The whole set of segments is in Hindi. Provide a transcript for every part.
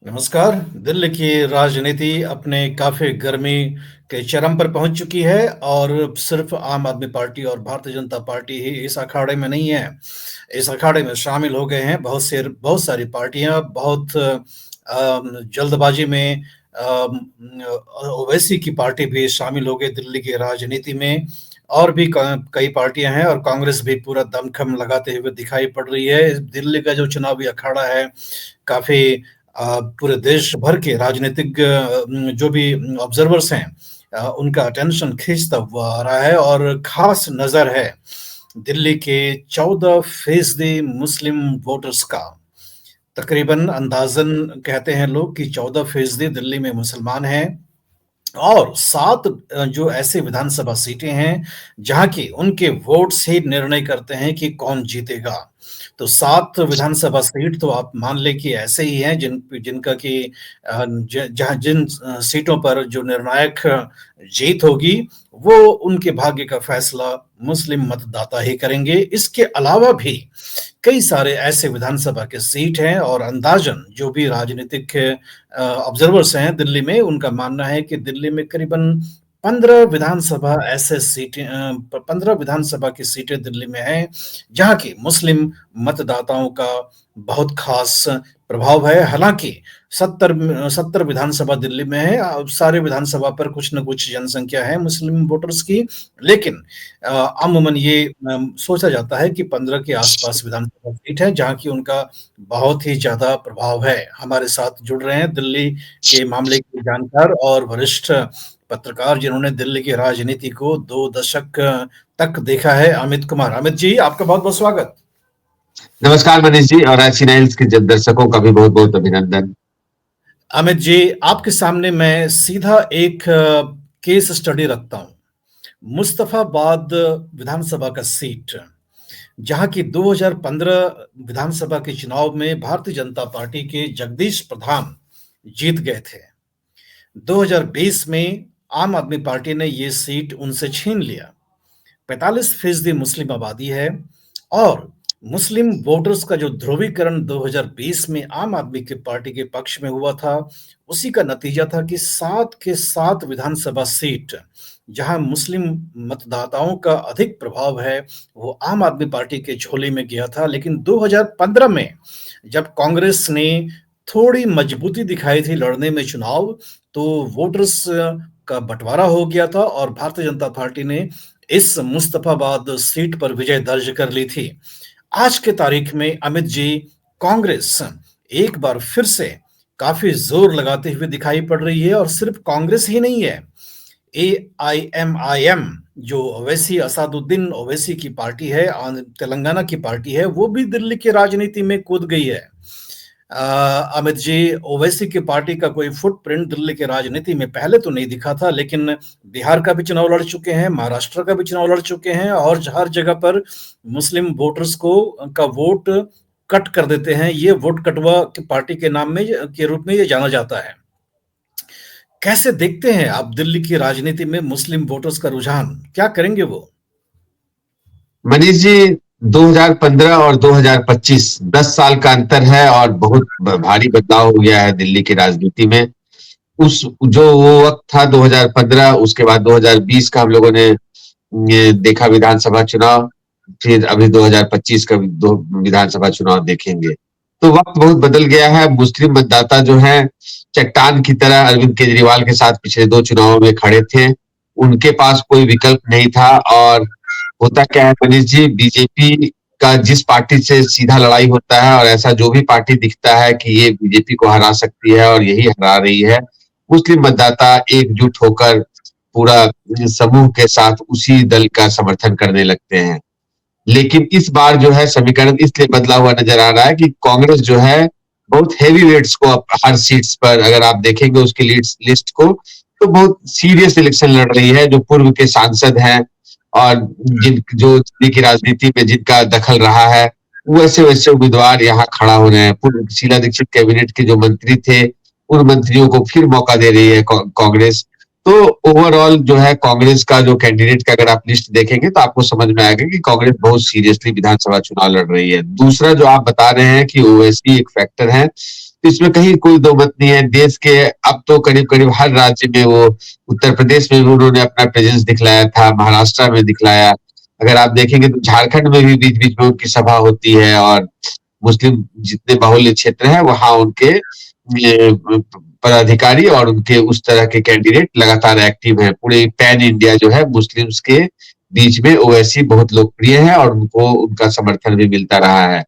नमस्कार। दिल्ली की राजनीति अपने काफ़ी गर्मी के चरम पर पहुँच चुकी है और सिर्फ़ आम आदमी पार्टी और भारतीय जनता पार्टी ही इस अखाड़े में नहीं है। इस अखाड़े में शामिल हो गए हैं बहुत सारी पार्टियाँ, बहुत जल्दबाज़ी में ओवैसी की पार्टी भी शामिल हो गई दिल्ली की राजनीति में और भी क कई पार्टियाँ हैं और कांग्रेस भी पूरा दमखम लगाते हुए दिखाई पड़ रही है। दिल्ली का जो चुनावी अखाड़ा है, काफ़ी पूरे देश भर के राजनीतिक जो भी ऑब्जर्वर्स हैं उनका अटेंशन खींचता हुआ आ रहा है और ख़ास नज़र है दिल्ली के 14% मुस्लिम वोटर्स का। तकरीबन अंदाज़न कहते हैं लोग कि 14% दिल्ली में मुसलमान हैं और 7 जो ऐसे विधानसभा सीटें हैं, जहाँ की उनके वोट्स ही निर्णय करते हैं कि कौन जीतेगा। तो 7 विधानसभा सीट तो आप मान लें कि ऐसे ही हैं जिनका कि जिन सीटों पर जो निर्णायक जीत होगी, वो उनके भाग्य का फैसला मुस्लिम मतदाता ही करेंगे। इसके अलावा भी कई सारे ऐसे विधानसभा के सीट हैं और अंदाज़न जो भी राजनीतिक ऑब्जर्वर्स हैं दिल्ली में, उनका मानना है कि दिल्ली में करीबन 15 विधानसभा ऐसे सीटें 15 विधानसभा की सीटें दिल्ली में हैं, जहाँ की मुस्लिम मतदाताओं का बहुत ख़ास प्रभाव है। हालाँकि 70 विधानसभा दिल्ली में है। सारे विधानसभा पर कुछ न कुछ जनसंख्या है मुस्लिम वोटर्स की, लेकिन अमूमन ये सोचा जाता है कि 15 के आस-पास विधानसभा सीट है, जहाँ की उनका बहुत ही ज़्यादा प्रभाव है। हमारे साथ जुड़ रहे हैं दिल्ली के मामले के जानकार और वरिष्ठ पत्रकार जिन्होंने दिल्ली की राजनीति को 2 दशक तक देखा है, अमित कुमार। अमित जी, आपका बहुत-बहुत स्वागत। नमस्कार मनीष जी और आईसी नाइन्स के दर्शकों का भी बहुत बहुत अभिनंदन। अमित जी, आपके सामने मैं सीधा एक केस स्टडी रखता हूँ। मुस्तफ़ाबाद विधानसभा का सीट, जहाँ की 2015 विधानसभा के चुनाव में भारतीय जनता पार्टी के जगदीश प्रधान जीत गए थे। 2020 में आम आदमी पार्टी ने ये सीट उनसे छीन लिया। 45% मुस्लिम आबादी है और मुस्लिम वोटर्स का जो ध्रुवीकरण 2020 में आम आदमी की पार्टी के पक्ष में हुआ था, उसी का नतीजा था कि 7 के 7 विधानसभा सीट, जहां मुस्लिम मतदाताओं का अधिक प्रभाव है, वो आम आदमी पार्टी के झोले में गया था। लेकिन 2015 में जब कांग्रेस ने थोड़ी मजबूती दिखाई थी लड़ने में चुनाव, तो वोटर्स का बंटवारा हो गया था और भारतीय जनता पार्टी ने इस मुस्तफाबाद सीट पर विजय दर्ज कर ली थी। आज के तारीख में अमित जी, कांग्रेस एक बार फिर से काफी जोर लगाते हुए दिखाई पड़ रही है और सिर्फ कांग्रेस ही नहीं है, एआईएमआईएम जो ओवैसी असदुद्दीन ओवैसी की पार्टी है, तेलंगाना की पार्टी है, वो भी दिल्ली की राजनीति में कूद गई है। अमित जी, ओवैसी की पार्टी का कोई फुटप्रिंट दिल्ली की राजनीति में पहले तो नहीं दिखा था, लेकिन बिहार का भी चुनाव लड़ चुके हैं, महाराष्ट्र का भी चुनाव लड़ चुके हैं और हर जगह पर मुस्लिम वोटर्स को का वोट कट कर देते हैं। ये वोट कटवा की पार्टी के नाम में के रूप में ये जाना जाता है। कैसे देखते हैं आप दिल्ली की राजनीति में मुस्लिम वोटर्स का रुझान? क्या करेंगे वो? मनीष जी, 2015 और 2025 10 साल का अंतर है और बहुत भारी बदलाव हो गया है दिल्ली की राजनीति में। उस जो वो वक्त था 2015, उसके बाद 2020 का हम लोगों ने ये देखा विधानसभा चुनाव, फिर अभी 2025 का दो विधानसभा चुनाव देखेंगे। तो वक्त बहुत बदल गया है। मुस्लिम मतदाता जो है चट्टान की तरह अरविंद केजरीवाल के साथ पिछले 2 चुनावों में खड़े थे। उनके पास कोई विकल्प नहीं था और होता क्या है मनीष जी, बीजेपी का जिस पार्टी से सीधा लड़ाई होता है और ऐसा जो भी पार्टी दिखता है कि ये बीजेपी को हरा सकती है और यही हरा रही है, मुस्लिम मतदाता एकजुट होकर पूरा समूह के साथ उसी दल का समर्थन करने लगते हैं। लेकिन इस बार जो है समीकरण इसलिए बदला हुआ नजर आ रहा है कि कांग्रेस जो है बहुत हेवी वेट्स को हर सीट्स पर, अगर आप देखेंगे उसकी लिस्ट को, तो बहुत सीरियस इलेक्शन लड़ रही है। जो पूर्व के सांसद हैं और जिन जो दिल्ली की राजनीति में जिनका दखल रहा है, वैसे वैसे उम्मीदवार यहाँ खड़ा हो रहे हैं। पूर्व शीला दीक्षित कैबिनेट के जो मंत्री थे, उन मंत्रियों को फिर मौका दे रही है कांग्रेस। तो ओवरऑल जो है कांग्रेस का जो कैंडिडेट का अगर आप लिस्ट देखेंगे तो आपको समझ में आएगा कि कांग्रेस बहुत सीरियसली विधानसभा चुनाव लड़ रही है। दूसरा जो आप बता रहे हैं कि ओवैसी एक फैक्टर है, तो इसमें कहीं कोई दो मत नहीं है। देश के अब तो करीब करीब हर राज्य में वो, उत्तर प्रदेश में भी उन्होंने अपना प्रेजेंस दिखलाया था, महाराष्ट्र में दिखलाया। अगर आप देखेंगे तो झारखंड में भी बीच बीच में उनकी सभा होती है, और मुस्लिम जितने बाहुल्य क्षेत्र है वहां उनके पदाधिकारी और उनके उस तरह के कैंडिडेट लगातार एक्टिव हैं। पूरे पैन इंडिया जो है मुस्लिम्स के बीच में ओवैसी बहुत लोकप्रिय है, और उनको उनका समर्थन भी मिलता रहा है।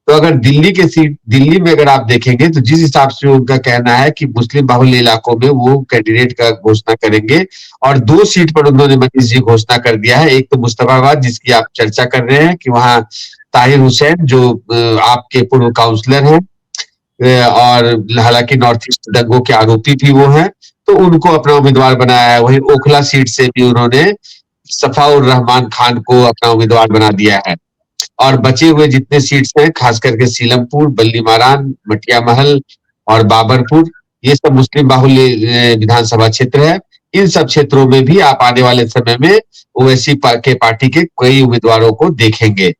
तो अगर दिल्ली में अगर आप देखेंगे तो जिस हिसाब से उनका कहना है कि मुस्लिम बाहुल्य इलाकों में वो कैंडिडेट का घोषणा करेंगे, और 2 सीट पर उन्होंने मनीष जी घोषणा कर दिया है। एक तो मुस्तफाबाद, जिसकी आप चर्चा कर रहे हैं कि वहां ताहिर हुसैन जो आपके पूर्व काउंसलर हैं, और हालांकि नॉर्थ ईस्ट दंगों के आरोपी भी वो हैं, तो उनको अपना उम्मीदवार बनाया है। वहीं ओखला सीट से भी उन्होंने सफाउर रहमान खान को अपना उम्मीदवार बना दिया है। और बचे हुए जितने सीट्स हैं, खास करके सीलमपुर, बल्ली मारान, मटिया महल और बाबरपुर, ये सब मुस्लिम बाहुल्य विधानसभा क्षेत्र है। इन सब क्षेत्रों में भी आप आने वाले समय में ओवैसी के पार्टी के कई उम्मीदवारों को देखेंगे।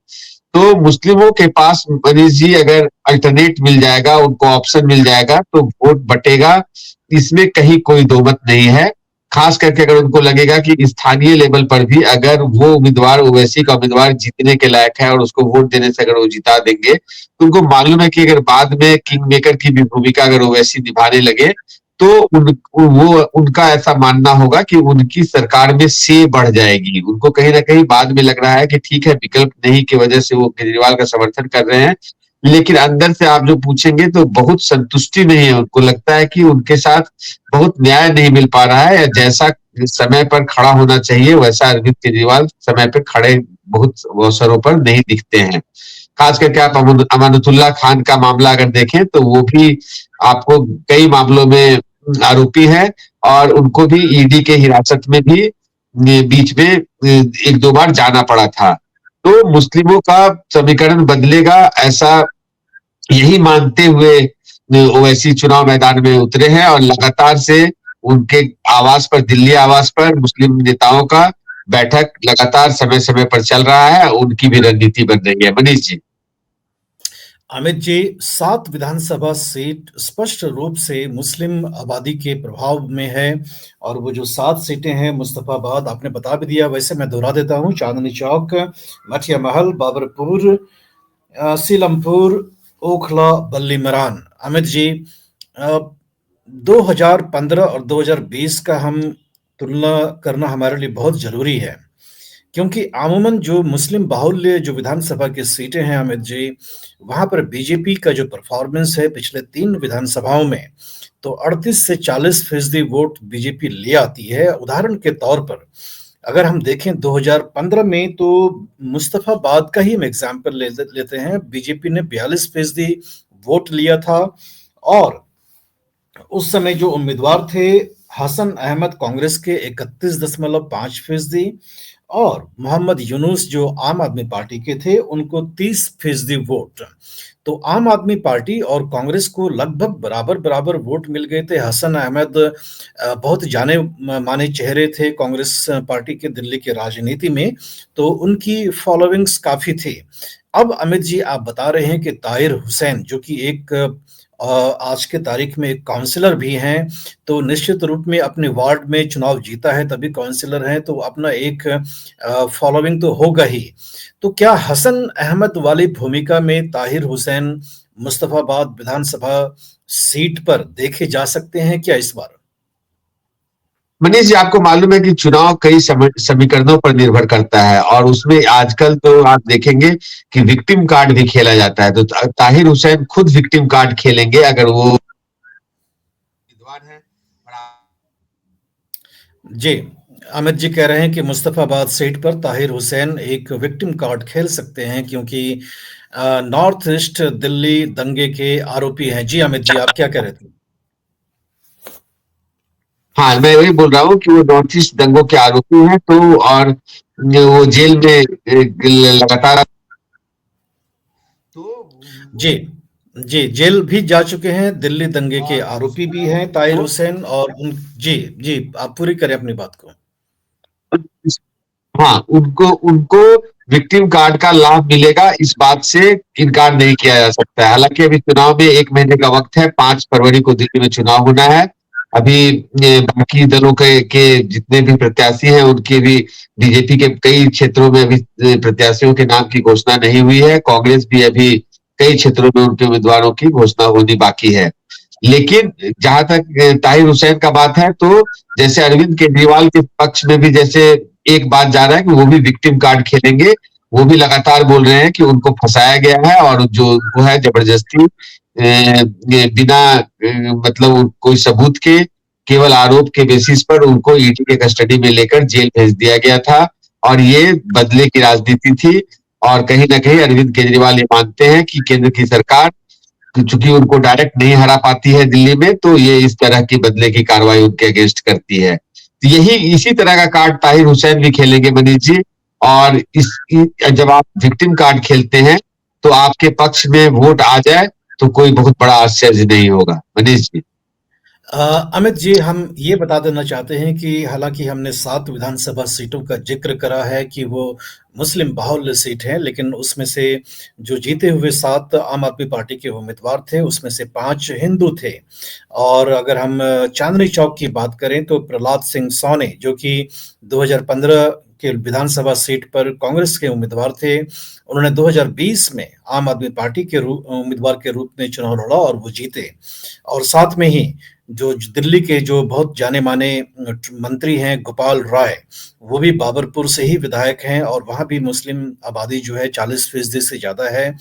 तो मुस्लिमों के पास मनीष जी अगर अल्टरनेट मिल जाएगा, उनको ऑप्शन मिल जाएगा, तो वोट बटेगा, इसमें कहीं कोई दो मत नहीं है। खास करके अगर उनको लगेगा कि स्थानीय लेवल पर भी अगर वो उम्मीदवार, ओवैसी का उम्मीदवार जीतने के लायक है और उसको वोट देने से अगर वो जिता देंगे, तो उनको मालूम है कि अगर बाद में किंग मेकर की भी भूमिका अगर ओवैसी निभाने लगे, तो वो उनका ऐसा मानना होगा कि उनकी सरकार में से बढ़ जाएगी। उनको कहीं ना कहीं बाद में लग रहा है कि ठीक है, विकल्प नहीं की वजह से वो केजरीवाल का समर्थन कर रहे हैं, लेकिन अंदर से आप जो पूछेंगे तो बहुत संतुष्टि नहीं है। उनको लगता है कि उनके साथ बहुत न्याय नहीं मिल पा रहा है, या जैसा समय पर खड़ा होना चाहिए वैसा अरविंद केजरीवाल समय पर खड़े बहुत अवसरों पर नहीं दिखते हैं। खास करके आप अमानतुल्लाह खान का मामला अगर देखें तो वो भी आपको कई मामलों में आरोपी है, और उनको भी ईडी के हिरासत में भी बीच में 1-2 बार जाना पड़ा था। तो मुस्लिमों का समीकरण बदलेगा, ऐसा यही मानते हुए ओवैसी चुनाव मैदान में उतरे हैं, और लगातार से उनके आवास पर, दिल्ली आवास पर मुस्लिम नेताओं का बैठक लगातार समय समय पर चल रहा है। उनकी भी रणनीति बन रही है। मनीष जी। अमित जी, 7 विधानसभा सीट स्पष्ट रूप से मुस्लिम आबादी के प्रभाव में है, और वो जो 7 सीटें हैं, मुस्तफाबाद आपने बता भी दिया, वैसे मैं दोहरा देता हूँ: चांदनी चौक, मठिया महल, बाबरपुर, सीलमपुर, ओखला, बल्ली मरान। अमित जी, 2015 और 2020 का हम तुलना करना हमारे लिए बहुत जरूरी है, क्योंकि अमूमन जो मुस्लिम बाहुल्य जो विधानसभा की सीटें हैं अमित जी, वहां पर बीजेपी का जो परफॉर्मेंस है पिछले 3 विधानसभाओं में, तो 38 से 40% वोट बीजेपी ले आती है। उदाहरण के तौर पर अगर हम देखें 2015 में, तो मुस्तफाबाद का ही हम एग्जाम्पल लेते हैं, बीजेपी ने 42% वोट लिया था, और उस समय जो उम्मीदवार थे हसन अहमद कांग्रेस के 31.5%, और मोहम्मद यूनुस जो आम आदमी पार्टी के थे उनको 30% वोट। तो आम आदमी पार्टी और कांग्रेस को लगभग बराबर बराबर वोट मिल गए थे। हसन अहमद बहुत जाने माने चेहरे थे कांग्रेस पार्टी के दिल्ली की राजनीति में, तो उनकी फॉलोइंग्स काफी थी। अब अमित जी, आप बता रहे हैं कि ताहिर हुसैन, जो कि एक आज के तारीख में एक काउंसलर भी हैं, तो निश्चित रूप में अपने वार्ड में चुनाव जीता है तभी काउंसलर हैं, तो अपना एक फॉलोइंग तो होगा ही। तो क्या हसन अहमद वाली भूमिका में ताहिर हुसैन मुस्तफाबाद विधानसभा सीट पर देखे जा सकते हैं क्या इस बार? मनीष जी, आपको मालूम है कि चुनाव कई समीकरणों पर निर्भर करता है, और उसमें आजकल तो आप देखेंगे कि विक्टिम कार्ड भी खेला जाता है। तो ताहिर हुसैन खुद विक्टिम कार्ड खेलेंगे अगर वो उम्मीदवार है। जी, अमित जी कह रहे हैं कि मुस्तफाबाद सीट पर ताहिर हुसैन एक विक्टिम कार्ड खेल सकते हैं, क्योंकि नॉर्थ ईस्ट दिल्ली दंगे के आरोपी हैं। जी अमित जी, आप क्या कह रहे थे? हाँ, मैं वही बोल रहा हूँ कि वो नॉर्थ ईस्ट दंगों के आरोपी हैं, तो और वो जेल में लगातार। तो जी, जी, जेल भी जा चुके हैं, दिल्ली दंगे के और आरोपी भी और हैं ताहिर उनको हुसैन, और उन जी, जी, आप पूरी करें अपनी बात को। हाँ, उनको उनको विक्टिम कार्ड का लाभ मिलेगा, इस बात से इनकार नहीं किया जा सकता है। हालांकि अभी चुनाव में 1 महीने का वक्त है, 5 फरवरी को दिल्ली में चुनाव होना है। अभी बाकी दलों के जितने भी प्रत्याशी हैं उनके भी, बीजेपी के कई क्षेत्रों में अभी प्रत्याशियों के नाम की घोषणा नहीं हुई है। कांग्रेस भी अभी कई क्षेत्रों में उनके उम्मीदवारों की घोषणा होनी बाकी है। लेकिन जहां तक ताहिर हुसैन का बात है, तो जैसे अरविंद केजरीवाल के पक्ष में भी जैसे एक बात जा रहा है कि वो भी विक्टिम कार्ड खेलेंगे। वो भी लगातार बोल रहे हैं कि उनको फंसाया गया है और जो वो है जबरदस्ती बिना मतलब कोई सबूत के, केवल आरोप के बेसिस पर उनको ईडी के कस्टडी में लेकर जेल भेज दिया गया था और ये बदले की राजनीति थी। और कहीं ना कहीं अरविंद केजरीवाल ये मानते हैं कि केंद्र की सरकार चूंकि उनको डायरेक्ट नहीं हरा पाती है दिल्ली में, तो ये इस तरह की बदले की कार्रवाई उनके अगेंस्ट करती है। तो यही इसी तरह का कार्ड ताहिर हुसैन भी खेलेंगे मनीष जी। और जब आप विक्टिम कार्ड खेलते हैं तो आपके पक्ष में वोट आ जाए तो कोई बहुत बड़ा आश्चर्य नहीं होगा मनीष जी। अमित जी, हम ये बता देना चाहते हैं कि हालांकि हमने 7 विधानसभा सीटों का जिक्र करा है कि वो मुस्लिम बाहुल्य सीट है, लेकिन उसमें से जो जीते हुए 7 आम आदमी पार्टी के उम्मीदवार थे, उसमें से 5 हिंदू थे। और अगर हम चांदनी चौक की बात करें तो प्रहलाद सिंह सोनी, जो कि 2015 के विधानसभा सीट पर कांग्रेस के उम्मीदवार थे, उन्होंने 2020 में आम आदमी पार्टी के उम्मीदवार के रूप में चुनाव लड़ा और वो जीते। और साथ में ही जो दिल्ली के जो बहुत जाने माने मंत्री हैं गोपाल राय, वो भी बाबरपुर से ही विधायक हैं और वहां भी मुस्लिम आबादी जो है 40% से ज्यादा है।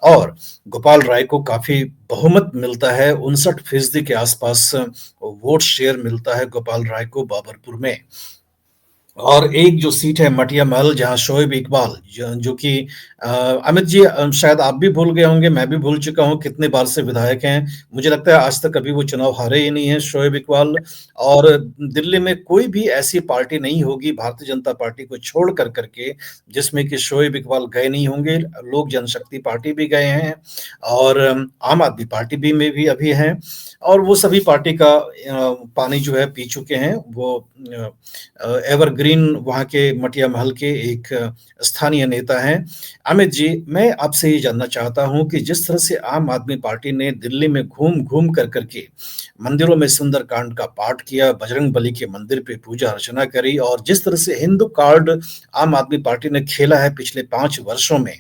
और गोपाल राय को काफी बहुमत मिलता है, 59% के आसपास वोट शेयर मिलता है गोपाल राय को बाबरपुर में। और एक जो सीट है मटिया महल, जहां शोएब इकबाल जो कि अमित जी, शायद आप भी भूल गए होंगे, मैं भी भूल चुका हूं कितने बार से विधायक हैं। मुझे लगता है आज तक कभी वो चुनाव हारे ही नहीं है शोएब इकबाल। और दिल्ली में कोई भी ऐसी पार्टी नहीं होगी भारतीय जनता पार्टी को छोड़ कर करके जिसमें कि शोएब इकबाल गए नहीं होंगे। लोक जनशक्ति पार्टी भी गए हैं और आम आदमी पार्टी भी में भी अभी हैं। और वो सभी पार्टी का पानी जो है पी चुके हैं। वो एवरग्रीन वहाँ के मटिया महल के एक स्थानीय नेता हैं। अमित जी, मैं आपसे ये जानना चाहता हूँ कि जिस तरह से आम आदमी पार्टी ने दिल्ली में घूम घूम कर करके मंदिरों में सुंदरकांड का पाठ किया, बजरंग बली के मंदिर पे पूजा अर्चना करी, और जिस तरह से हिंदू कार्ड आम आदमी पार्टी ने खेला है पिछले 5 वर्षों में,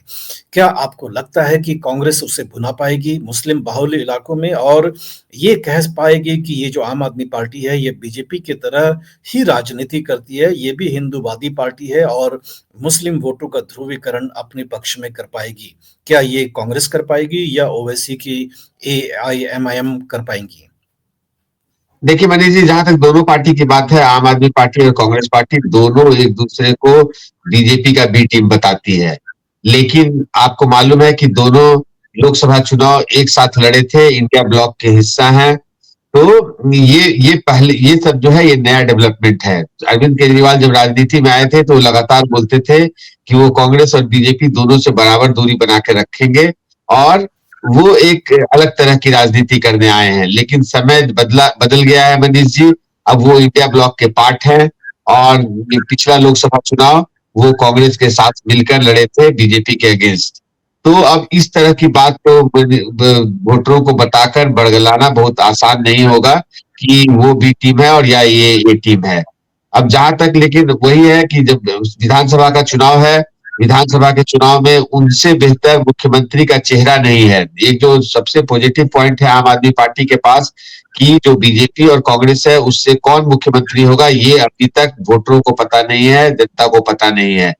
क्या आपको लगता है कि कांग्रेस उसे भुना पाएगी मुस्लिम बाहुल्य इलाकों में, और ये कह पाएगी कि ये जो आम आदमी पार्टी है ये बीजेपी की तरह ही राजनीति करती है, ये भी हिंदूवादी पार्टी है और मुस्लिम वोटों का ध्रुवीकरण अपने पक्ष में कर पाएगी? क्या ये कांग्रेस कर पाएगी या ओवैसी की एआईएमआईएम कर पाएंगी? देखिए मनीष जी, जहां तक दोनों पार्टी की बात है, आम आदमी पार्टी और कांग्रेस पार्टी दोनों एक दूसरे को बीजेपी का बी टीम बताती है। लेकिन आपको मालूम है कि दोनों लोकसभा चुनाव एक साथ लड़े थे, इंडिया ब्लॉक के हिस्सा हैं। तो ये पहले ये सब जो है ये नया डेवलपमेंट है। अरविंद केजरीवाल जब राजनीति में आए थे तो लगातार बोलते थे कि वो कांग्रेस और बीजेपी दोनों से बराबर दूरी बना के रखेंगे और वो एक अलग तरह की राजनीति करने आए हैं। लेकिन समय बदल गया है मनीष जी। अब वो इंडिया ब्लॉक के पार्ट हैं और पिछला लोकसभा चुनाव वो कांग्रेस के साथ मिलकर लड़े थे बीजेपी के अगेंस्ट। तो अब इस तरह की बात तो वोटरों को बताकर बड़गलाना बहुत आसान नहीं होगा कि वो भी टीम है और या ये टीम है। अब जहां तक लेकिन वही है कि जब विधानसभा का चुनाव है, विधानसभा के चुनाव में उनसे बेहतर मुख्यमंत्री का चेहरा नहीं है। एक जो सबसे पॉजिटिव पॉइंट है आम आदमी पार्टी के पास कि जो बीजेपी और कांग्रेस है उससे कौन मुख्यमंत्री होगा ये अभी तक वोटरों को पता नहीं है, जनता को पता नहीं है।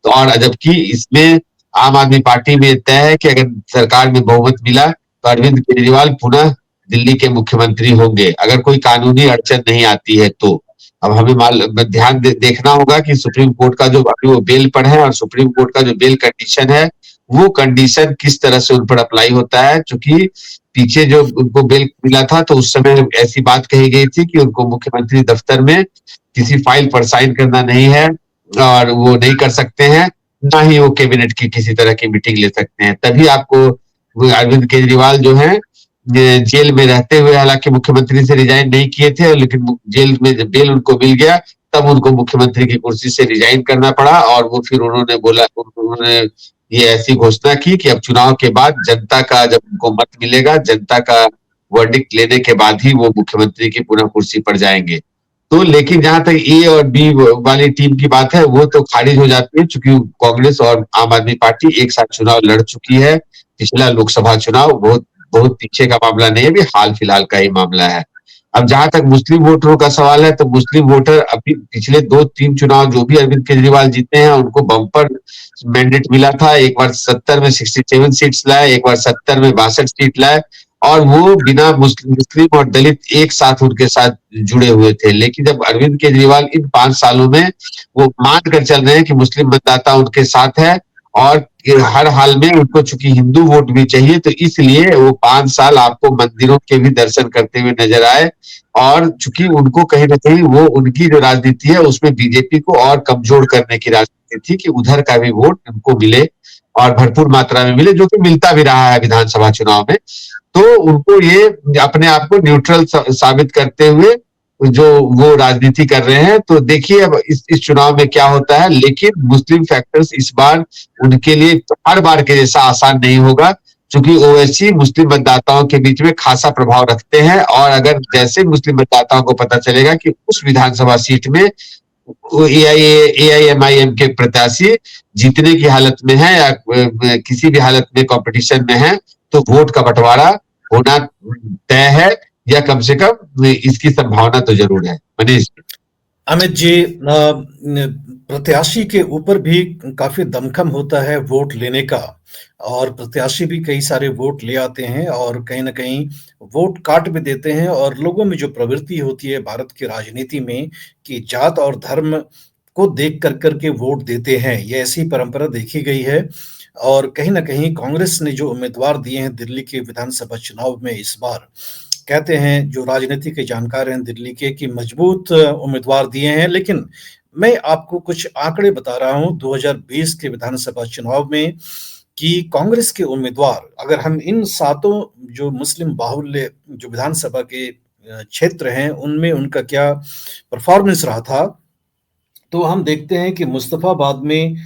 तो और जबकि इसमें आम आदमी पार्टी में तय है कि अगर सरकार में बहुमत मिला तो अरविंद केजरीवाल पुनः दिल्ली के मुख्यमंत्री होंगे, अगर कोई कानूनी अड़चन नहीं आती है तो। अब हमें देखना होगा कि सुप्रीम कोर्ट का जो अभी वो बेल पर है और सुप्रीम कोर्ट का जो बेल कंडीशन है वो कंडीशन किस तरह से उन पर अप्लाई होता है। क्योंकि पीछे जो उनको बेल मिला था तो उस समय ऐसी बात कही गई थी कि उनको मुख्यमंत्री दफ्तर में किसी फाइल पर साइन करना नहीं है और वो नहीं कर सकते हैं, ना ही वो कैबिनेट की किसी तरह की मीटिंग ले सकते हैं। तभी आपको अरविंद केजरीवाल जो है जेल में रहते हुए, हालांकि मुख्यमंत्री से रिजाइन नहीं किए थे, लेकिन जेल में जब बेल उनको मिल गया तब उनको मुख्यमंत्री की कुर्सी से रिजाइन करना पड़ा। और वो फिर उन्होंने ये ऐसी घोषणा की कि अब चुनाव के बाद जनता का जब उनको मत मिलेगा, जनता का वर्डिक्ट लेने के बाद ही वो मुख्यमंत्री की पुनः कुर्सी पर जाएंगे। तो लेकिन जहां तक ए और बी वाली टीम की बात है, वो तो खारिज हो जाती है, चूंकि कांग्रेस और आम आदमी पार्टी एक साथ चुनाव लड़ चुकी है। पिछला लोकसभा चुनाव बहुत बहुत पीछे का मामला नहीं है, अभी हाल फिलहाल का ही मामला है। अब जहां तक मुस्लिम वोटरों का सवाल है, तो मुस्लिम वोटर अभी पिछले 2-3 चुनाव जो भी अरविंद केजरीवाल जीते हैं, उनको बम्पर मैंडेट मिला था। एक बार 70 में 67 सीट्स लाए, एक बार 70 में 62 सीट लाए, और वो बिना मुस्लिम और दलित एक साथ उनके साथ जुड़े हुए थे। लेकिन जब अरविंद केजरीवाल इन 5 सालों में वो मान कर चल रहे हैं कि मुस्लिम मतदाता उनके साथ है, और हर हाल में उनको चूंकि हिंदू वोट भी चाहिए, तो इसलिए वो 5 साल आपको मंदिरों के भी दर्शन करते हुए नजर आए। और चूंकि उनको कहीं ना कहीं वो उनकी जो राजनीति है उसमें बीजेपी को और कमजोर करने की राजनीति थी कि उधर का भी वोट उनको मिले और भरपूर मात्रा में मिले, जो कि मिलता भी रहा है विधानसभा चुनाव में। तो उनको ये अपने आप को न्यूट्रल साबित करते हुए जो वो राजनीति कर रहे हैं। तो देखिए अब इस चुनाव में क्या होता है, लेकिन मुस्लिम फैक्टर्स इस बार उनके लिए हर बार के जैसा आसान नहीं होगा, क्योंकि ओवैसी मुस्लिम मतदाताओं के बीच में खासा प्रभाव रखते हैं। और अगर जैसे मुस्लिम मतदाताओं को पता चलेगा कि उस विधानसभा सीट में एआईएमआईएम के प्रत्याशी जीतने की हालत में है या किसी भी हालत में कंपटीशन में है, तो वोट का बंटवारा होना तय है, या कम से कम इसकी संभावना तो जरूर है। मनीष अमित जी, प्रत्याशी के ऊपर भी काफी दमखम होता है वोट लेने का, और प्रत्याशी भी कई सारे वोट ले आते हैं और कहीं ना कहीं वोट काट भी देते हैं। और लोगों में जो प्रवृत्ति होती है भारत की राजनीति में कि जात और धर्म को देख करके वोट देते हैं, ये ऐसी परंपरा देखी गई है। और कहीं ना कहीं कांग्रेस ने जो उम्मीदवार दिए हैं दिल्ली के विधानसभा चुनाव में इस बार, कहते हैं जो राजनीति के जानकार हैं दिल्ली के, कि मजबूत उम्मीदवार दिए हैं। लेकिन मैं आपको कुछ आंकड़े बता रहा हूं 2020 के विधानसभा चुनाव में, कि कांग्रेस के उम्मीदवार, अगर हम इन 7 जो मुस्लिम बाहुल्य जो विधानसभा के क्षेत्र हैं उनमें उनका क्या परफॉर्मेंस रहा था, तो हम देखते हैं कि मुस्तफाबाद में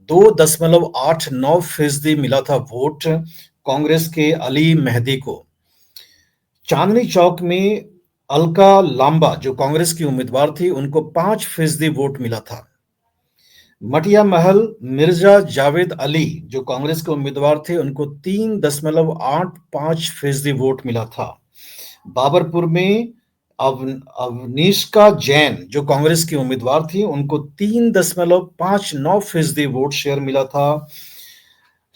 2.89% मिला था वोट कांग्रेस के अली मेहदी को। चांदनी चौक में अलका लांबा जो कांग्रेस की उम्मीदवार थी, उनको 5% वोट मिला था। मटिया महल मिर्जा जावेद अली जो कांग्रेस के उम्मीदवार थे, उनको 3.85% वोट मिला था। बाबरपुर में अवनीशका जैन जो कांग्रेस की उम्मीदवार थी, उनको 3.59% वोट शेयर मिला था।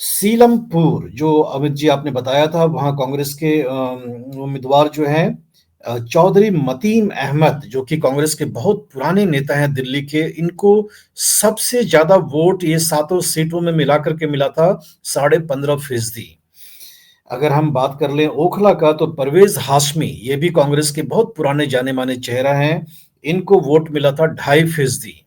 सीलमपुर जो अमित जी आपने बताया था, वहां कांग्रेस के उम्मीदवार जो हैं चौधरी मतीम अहमद, जो कि कांग्रेस के बहुत पुराने नेता हैं दिल्ली के, इनको सबसे ज्यादा वोट ये 7 सीटों में मिलाकर के मिला था, 15.5%। अगर हम बात कर लें ओखला का, तो परवेज हाशमी, ये भी कांग्रेस के बहुत पुराने जाने माने चेहरा हैं, इनको वोट मिला था 2.5%।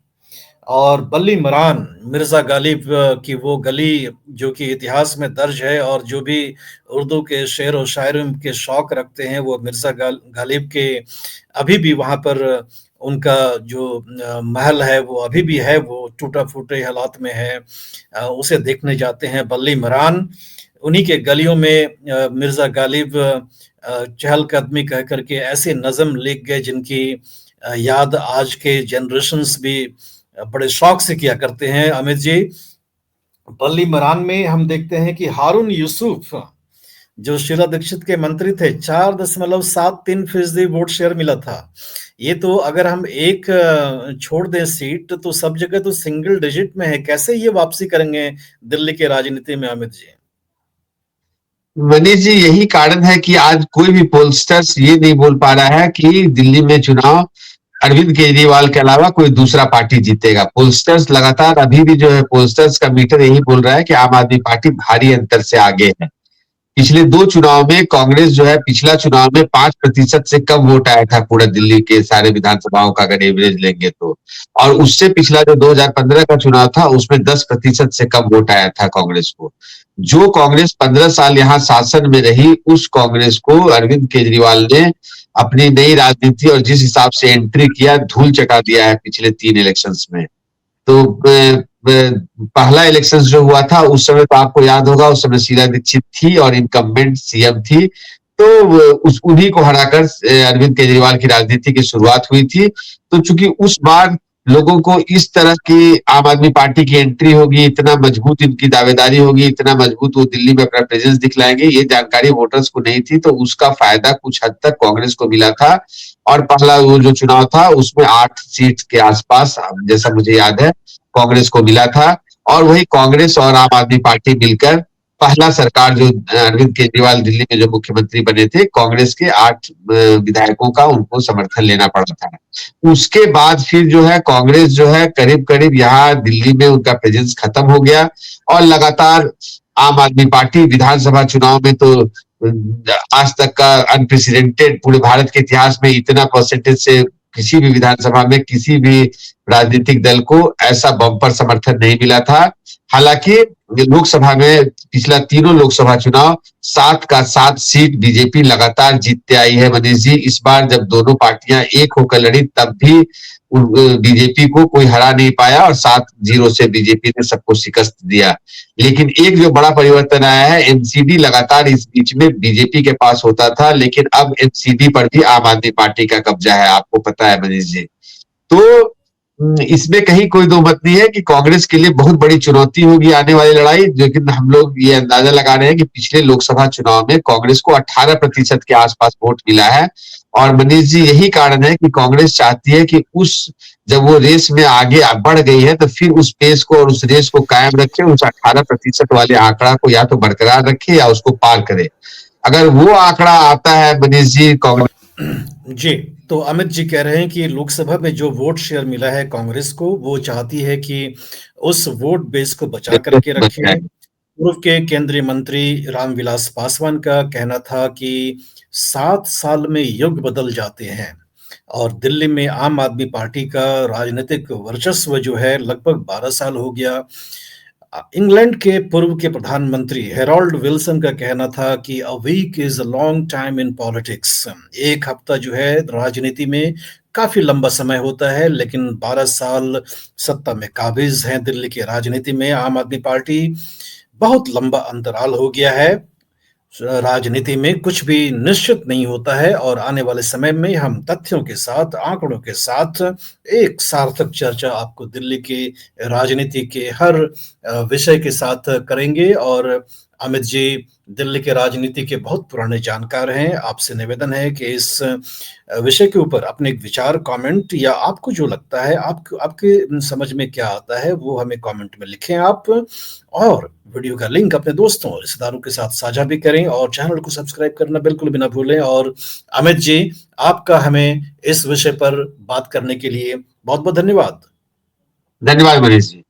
और बल्ली मरान मिर्जा गालिब की वो गली जो कि इतिहास में दर्ज है, और जो भी उर्दू के शेर और शायरी के शौक रखते हैं, वो मिर्जा गालिब के अभी भी वहाँ पर उनका जो महल है वो अभी भी है, वो टूटा फूटे हालात में है, उसे देखने जाते हैं बल्ली मरान। उन्हीं के गलियों में मिर्जा गालिब चहलकदमी कह करके ऐसे नज़म लिख गए जिनकी याद आज के जनरेशन्स भी बड़े शौक से किया करते हैं। अमित जी, बल्ली मरान में हम देखते हैं कि हारून यूसुफ जो शीला दीक्षित के मंत्री थे, 4.73% वोट शेयर मिला था। ये तो अगर हम एक छोड़ दें सीट, तो सब जगह तो सिंगल डिजिट में है। कैसे ये वापसी करेंगे दिल्ली के राजनीति में अमित जी? मनीष जी, यही कारण है कि आज कोई भी पोलस्टर्स ये नहीं बोल पा रहा है कि दिल्ली में चुनाव अरविंद केजरीवाल के अलावा कोई दूसरा पार्टी जीतेगा। पोलस्टर्स लगातार अभी भी जो है, पोलस्टर्स का मीटर यही बोल रहा है कि आम आदमी पार्टी भारी अंतर से आगे है। पिछले 2 चुनाव में कांग्रेस जो है पिछला चुनाव में 5% से कम वोट आया था पूरा दिल्ली के सारे विधानसभाओं का अगर एवरेज लेंगे तो। और उससे पिछला जो 2015 का चुनाव था उसमें 10% से कम वोट आया था कांग्रेस को। जो कांग्रेस 15 साल यहाँ शासन में रही उस कांग्रेस को अरविंद केजरीवाल ने अपनी नई राजनीति और जिस हिसाब से एंट्री किया धूल चटा दिया है पिछले 3 इलेक्शंस में। तो पहला इलेक्शन जो हुआ था उस समय तो आपको याद होगा उस समय शीला दीक्षित थी और इनकम्बेंट सीएम थी। तो उस उन्हीं को हराकर अरविंद केजरीवाल की राजनीति की शुरुआत हुई थी। तो चूंकि उस बार लोगों को इस तरह की आम आदमी पार्टी की एंट्री होगी, इतना मजबूत इनकी दावेदारी होगी, इतना मजबूत वो दिल्ली में अपना प्रेजेंस दिखलाएंगे, ये जानकारी वोटर्स को नहीं थी। तो उसका फायदा कुछ हद तक कांग्रेस को मिला था। और पहला वो जो चुनाव था उसमें 8 सीट के आसपास जैसा मुझे याद है कांग्रेस को मिला था। और वही कांग्रेस और आम आदमी पार्टी मिलकर पहला सरकार जो अरविंद केजरीवाल दिल्ली में जो मुख्यमंत्री बने थे कांग्रेस के 8 विधायकों का उनको समर्थन लेना पड़ा था। उसके बाद फिर जो है कांग्रेस जो है करीब करीब यहाँ दिल्ली में उनका प्रेजेंस खत्म हो गया। और लगातार आम आदमी पार्टी विधानसभा चुनाव में तो आज तक का अनप्रेसिडेंटेड पूरे भारत के इतिहास में इतना परसेंटेज से किसी भी विधानसभा में किसी भी राजनीतिक दल को ऐसा बम्पर समर्थन नहीं मिला था। हालांकि लोकसभा में पिछला तीनों लोकसभा चुनाव 7 का 7 सीट बीजेपी लगातार जीतते आई है मनीष जी। इस बार जब दोनों पार्टियां एक होकर लड़ी तब भी बीजेपी को कोई हरा नहीं पाया और 7-0 से बीजेपी ने सबको शिकस्त दिया। लेकिन एक जो बड़ा परिवर्तन आया है एमसीडी लगातार इस बीच में बीजेपी के पास होता था लेकिन अब एमसीडी पर भी आम आदमी पार्टी का कब्जा है, आपको पता है मनीष जी। तो इसमें कहीं कोई दो मत नहीं है कि कांग्रेस के लिए बहुत बड़ी चुनौती होगी आने वाली लड़ाई। लेकिन हम लोग ये अंदाजा लगा रहे हैं कि पिछले लोकसभा चुनाव में कांग्रेस को 18% के आसपास वोट मिला है। और मनीष जी यही कारण है कि कांग्रेस चाहती है कि उस जब वो रेस में आगे बढ़ गई है तो फिर उस पेस को और उस रेस को कायम रखे, उस 18% वाले आंकड़ा को या तो बरकरार रखे या उसको पार करे। अगर वो आंकड़ा आता है मनीष जी कांग्रेस जी, तो अमित जी कह रहे हैं कि लोकसभा में जो वोट शेयर मिला है कांग्रेस को, वो चाहती है कि उस वोट बेस को बचा करके बच रखे। जाए। पूर्व के केंद्रीय मंत्री रामविलास पासवान का कहना था कि 7 साल में युग बदल जाते हैं और दिल्ली में आम आदमी पार्टी का राजनीतिक वर्चस्व जो है लगभग 12 साल हो गया। इंग्लैंड के पूर्व के प्रधानमंत्री हेरोल्ड विल्सन का कहना था कि a week is a long time in politics. एक हफ्ता जो है राजनीति में काफी लंबा समय होता है, लेकिन 12 साल सत्ता में काबिज हैं दिल्ली की राजनीति में आम आदमी पार्टी। बहुत लंबा अंतराल हो गया है। राजनीति में कुछ भी निश्चित नहीं होता है और आने वाले समय में हम तथ्यों के साथ, आंकड़ों के साथ एक सार्थक चर्चा आपको दिल्ली की राजनीति के हर विषय के साथ करेंगे। और अमित जी दिल्ली के राजनीति के बहुत पुराने जानकार हैं। आपसे निवेदन है कि इस विषय के ऊपर अपने विचार, कमेंट या आपको जो लगता है, आपके समझ में क्या आता है, वो हमें कमेंट में लिखें आप। और वीडियो का लिंक अपने दोस्तों और रिश्तेदारों के साथ साझा भी करें और चैनल को सब्सक्राइब करना बिल्कुल भी ना भूलें। और अमित जी, आपका हमें इस विषय पर बात करने के लिए बहुत बहुत धन्यवाद। धन्यवाद मनीष जी।